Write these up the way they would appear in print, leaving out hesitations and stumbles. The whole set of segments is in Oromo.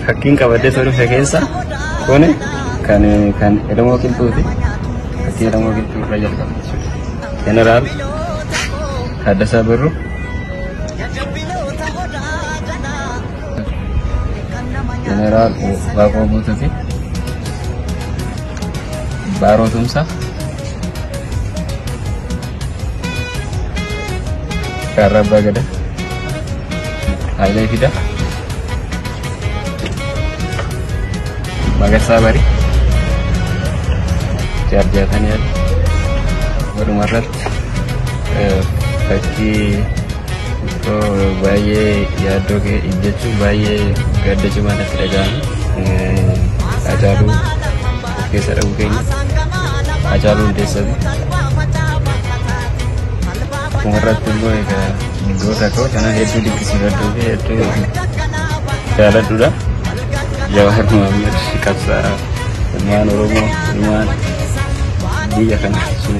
Hakkiin qabadee tolu keessa kuni kan Oromoo Qilxuuti. Hakkii Oromoo Qilxuu irraa jalqaba jechuudha. Jeneraal Taaddasaa Birruu Jeneraal Waaqoo Guutuuti. Baaroo Tumsaa Kaarraa Abbaa Gadaa Hayilee Fidaa Magarsaa Barii Jaarjaatanii walumaa irratti fakkii baay'ee yaaddoo jechuun baay'ee gadda cimaa natti dhaga'ame Hacaaluu of keessa dhabuu keenya Hacaaluu Hundeessaafi akkuma irratti immoo egaa goota koo kana hedduu dinqisiifadhuu fi hedduu jaaladhuudha. Jawaar Mohaammed qabsaa'aa ilmaan Oromoo ilmaan biyya kana sun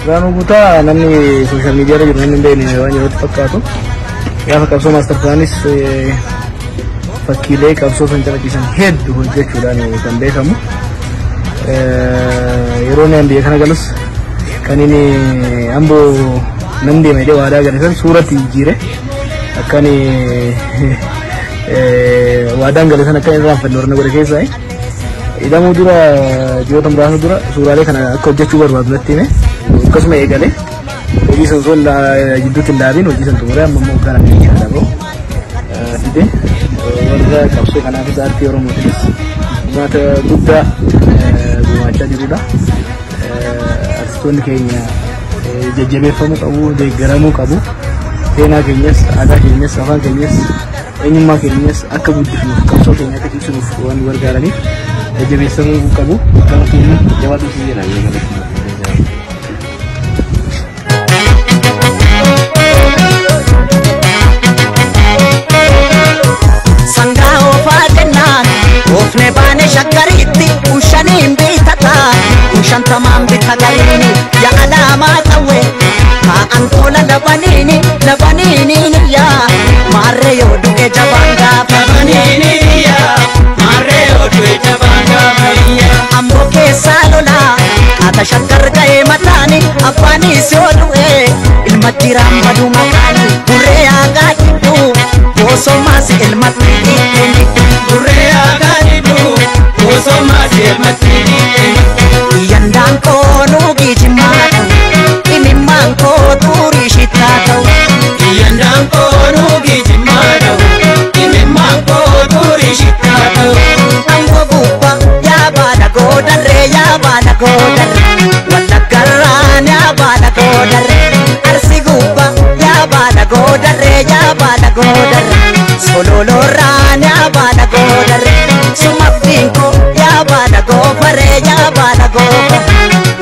Gaanuu guutaa namni sooshaal miidiyaa irra jiru namni hin beekne waan yerootti fakkaatu gaafa qabsoo maastar pilaanis fakkiilee qabsoo san calaqisan hedduu hojjechuudhaan kan beekamu. Yeroo inni biyya kana galus kan inni amboo nam deemee waadaa galisan suuratti jijjiire akkan waadaan galisan akka irraa fannu warna godhe keessaa idamuu dura ji'oota muraasa dura suuraalee kana akka hojjechuu barbaadu natti hime akkasuma eegale hojii san sun jidduutti hin dhaabin hojii san xumuree amma immoo kana dhaaboo dide warra qabsoo kanaafis aartii Oromootiinis uummata guddaa gumaachaa jirudha. Artistoonni keenya jajjabeeffamuu qabu, deeggaramuu qabu. Seenaa keenyas, aadaa keenyas, afaan keenyas, eenyummaa keenyas akka guddifnuuf qabsoo keenya akka cimsuuf waan gargaaraniif jajjabeeffamuu qabu. Kanaafuu jabaatu si jedha. Ofne baane shakkariitti ushaniin biitataa ushantamaan bitagarini ya alaamaa qawwe kaa'an tola labaniini yaa maarree yoo du'e jabaan gaafa amboo keessaa lolaa haata shakkar ga'ee mataani abbaanis yoo du'e ilma jiraan baduu maqaani burree aagaa jidduu boosomaas ilmatti burree aagaa Yandaan koonuu gijimaata imimmaan kooturii shitaata. Yandaan koonuu gijimaata imimmaan kooturii shitaata. Amboo gubbaa yaabaadha goodarree yaabaadha goodarree wallaggarraan yaabaadha goodarree arsi gubbaa yaabaadha goodarree yaabaadha goodarree sololoorraan yaabaadha goodarree sumabdiinko yaabala goofare yaabala goofa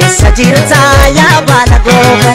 isa jirtaa yaabala goofa